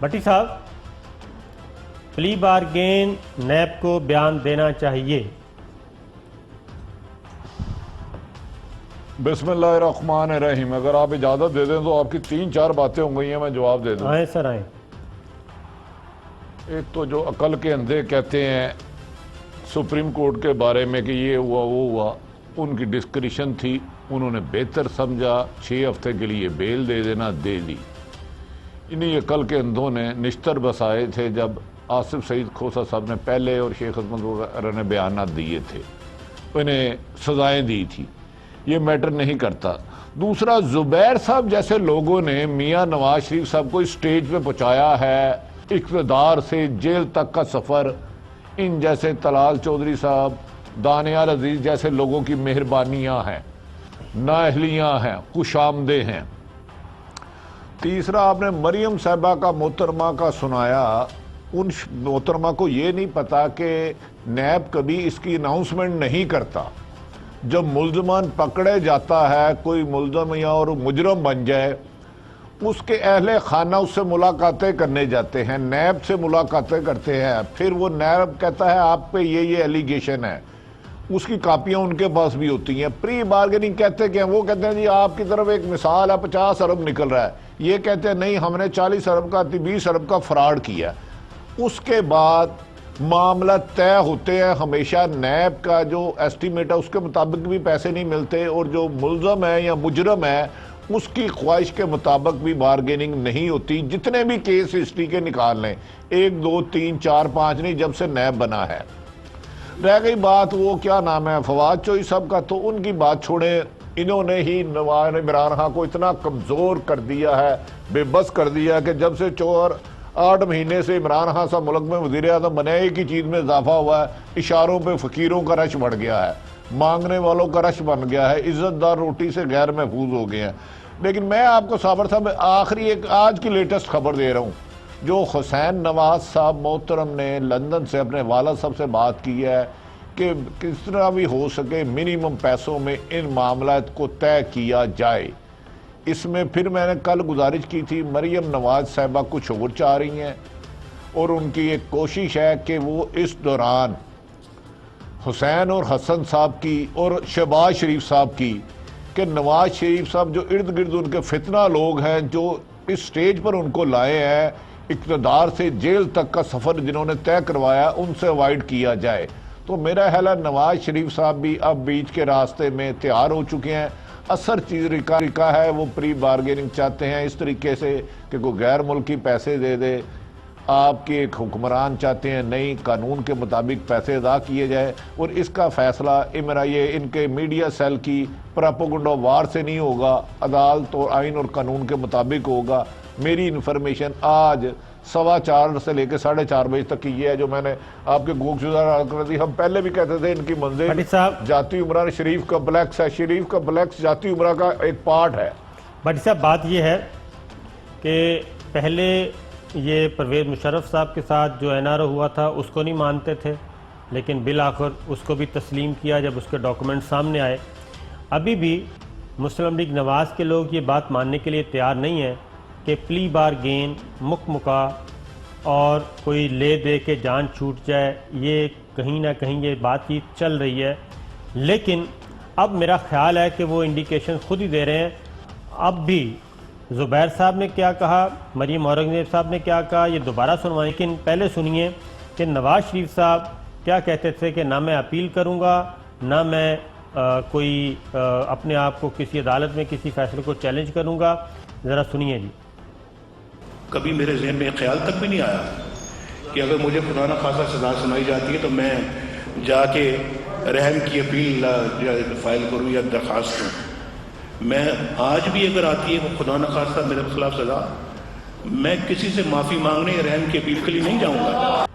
بٹی صاحب، پلی bargain NAB کو بیان دینا چاہیے۔ بسم اللہ الرحمن الرحیم۔ اگر آپ اجازت دے دیں تو آپ کی 3-4 باتیں ہو گئی ہیں، میں جواب دے دوں۔ آئیں سر آئیں۔ ایک تو جو عقل کے اندھے کہتے ہیں سپریم کورٹ کے بارے میں کہ یہ ہوا وہ ہوا، ان کی ڈسکریشن تھی، انہوں نے بہتر سمجھا 6 ہفتے کے لیے بیل دے دینا، دے دی۔ انہی عقل کے اندھوں نے نشتر بسائے تھے جب آصف سعید کھوسہ صاحب نے پہلے اور شیخ عظمت وغیرہ نے بیانات دیے تھے، انہیں سزائیں دی تھی۔ یہ میٹر نہیں کرتا۔ دوسرا، زبیر صاحب جیسے لوگوں نے میاں نواز شریف صاحب کو اسٹیج پہ پہنچایا ہے، اقتدار سے جیل تک کا سفر، ان جیسے طلال چودھری صاحب، دانیال عزیز جیسے لوگوں کی مہربانیاں ہیں، نااہلیاں ہیں، خوش آمدیں ہیں۔ تیسرا، آپ نے مریم صاحبہ کا محترمہ کا سنایا، ان محترمہ کو یہ نہیں پتا کہ نیب کبھی اس کی اناؤنسمنٹ نہیں کرتا۔ جب ملزمان پکڑے جاتا ہے، کوئی ملزم یا اور مجرم بن جائے، اس کے اہل خانہ اس سے ملاقاتیں کرنے جاتے ہیں، نیب سے ملاقاتیں کرتے ہیں، پھر وہ نیب کہتا ہے آپ پہ یہ ایلیگیشن ہے، اس کی کاپیاں ان کے پاس بھی ہوتی ہیں۔ پری بارگیننگ کہتے کہ وہ کہتے ہیں جی آپ کی طرف ایک مثال ہے 50 ارب نکل رہا ہے، یہ کہتے ہیں نہیں ہم نے 40 ارب کا 20 ارب کا فراڈ کیا۔ اس کے بعد معاملہ طے ہوتے ہیں، ہمیشہ نیب کا جو ایسٹیمیٹ ہے اس کے مطابق بھی پیسے نہیں ملتے، اور جو ملزم ہے یا مجرم ہے اس کی خواہش کے مطابق بھی بارگیننگ نہیں ہوتی۔ جتنے بھی کیس ہسٹری کے نکال لیں، 1 2 3 4 5 نہیں، جب سے نیب بنا ہے۔ رہ گئی بات وہ کیا نام ہے فواد چوہی صاحب کا، تو ان کی بات چھوڑیں، انہوں نے ہی عمران خان کو اتنا کمزور کر دیا ہے، بے بس کر دیا کہ جب سے 8 مہینے سے عمران خان صاحب ملک میں وزیر اعظم بنے، ایک ہی چیز میں اضافہ ہوا ہے، اشاروں پہ فقیروں کا رش بڑھ گیا ہے، مانگنے والوں کا رش بن گیا ہے، عزت دار روٹی سے غیر محفوظ ہو گئے ہیں۔ لیکن میں آپ کو صابر صاحب آخری ایک آج کی لیٹسٹ خبر دے رہا ہوں، جو حسین نواز صاحب محترم نے لندن سے اپنے والد صاحب سے بات کی ہے کہ کس طرح بھی ہو سکے منیمم پیسوں میں ان معاملات کو طے کیا جائے۔ اس میں پھر میں نے کل گزارش کی تھی، مریم نواز صاحبہ کچھ اور چاہ رہی ہیں، اور ان کی ایک کوشش ہے کہ وہ اس دوران حسین اور حسن صاحب کی اور شہباز شریف صاحب کی، کہ نواز شریف صاحب جو ارد گرد ان کے فتنہ لوگ ہیں، جو اس سٹیج پر ان کو لائے ہیں، اقتدار سے جیل تک کا سفر جنہوں نے طے کروایا، ان سے اوائڈ کیا جائے۔ تو میرا خیال ہے نواز شریف صاحب بھی اب بیچ کے راستے میں تیار ہو چکے ہیں۔ اثر چیز طریقہ ہے، وہ پری بارگیننگ چاہتے ہیں اس طریقے سے کہ کوئی غیر ملکی پیسے دے دے، آپ کے ایک حکمران چاہتے ہیں نئی قانون کے مطابق پیسے ادا کیے جائے، اور اس کا فیصلہ یہ ان کے میڈیا سیل کی پراپوگنڈا وار سے نہیں ہوگا، عدالت اور آئین اور قانون کے مطابق ہوگا۔ میری انفارمیشن آج 4:15 سے لے کے 4:30 بجے تک کی یہ ہے جو میں نے آپ کے گوک شدہ کر دی۔ ہم پہلے بھی کہتے تھے ان کی منزل جاتی عمرہ شریف کمپلیکس ہے، شریف کمپلیکس جاتی عمرہ کا ایک پارٹ ہے۔ بھٹی صاحب، بات یہ ہے کہ پہلے یہ پرویز مشرف صاحب کے ساتھ جو این آر او ہوا تھا اس کو نہیں مانتے تھے، لیکن بالآخر اس کو بھی تسلیم کیا جب اس کے ڈاکومنٹ سامنے آئے۔ ابھی بھی مسلم لیگ نواز کے لوگ یہ بات ماننے کے لیے تیار نہیں ہیں کہ پلی بارگین مکمکا اور کوئی لے دے کے جان چھوٹ جائے، یہ کہیں نہ کہیں یہ بات چیت چل رہی ہے۔ لیکن اب میرا خیال ہے کہ وہ انڈیکیشن خود ہی دے رہے ہیں۔ اب بھی زبیر صاحب نے کیا کہا، مریم اورنگزیب صاحب نے کیا کہا، یہ دوبارہ سنوائیں، لیکن پہلے سنیے کہ نواز شریف صاحب کیا کہتے تھے کہ نہ میں اپیل کروں گا، نہ میں کوئی اپنے آپ کو کسی عدالت میں کسی فیصلے کو چیلنج کروں گا۔ ذرا سنیے جی۔ کبھی میرے ذہن میں خیال تک بھی نہیں آیا کہ اگر مجھے خدا نہ خواستہ سزا سنائی جاتی ہے تو میں جا کے رحم کی اپیل فائل کروں یا درخواست کروں۔ میں آج بھی اگر آتی ہے وہ خدا نہ خواستہ میرے خلاف سزا، میں کسی سے معافی مانگنے یا رحم کی اپیل کے لیے نہیں جاؤں گا۔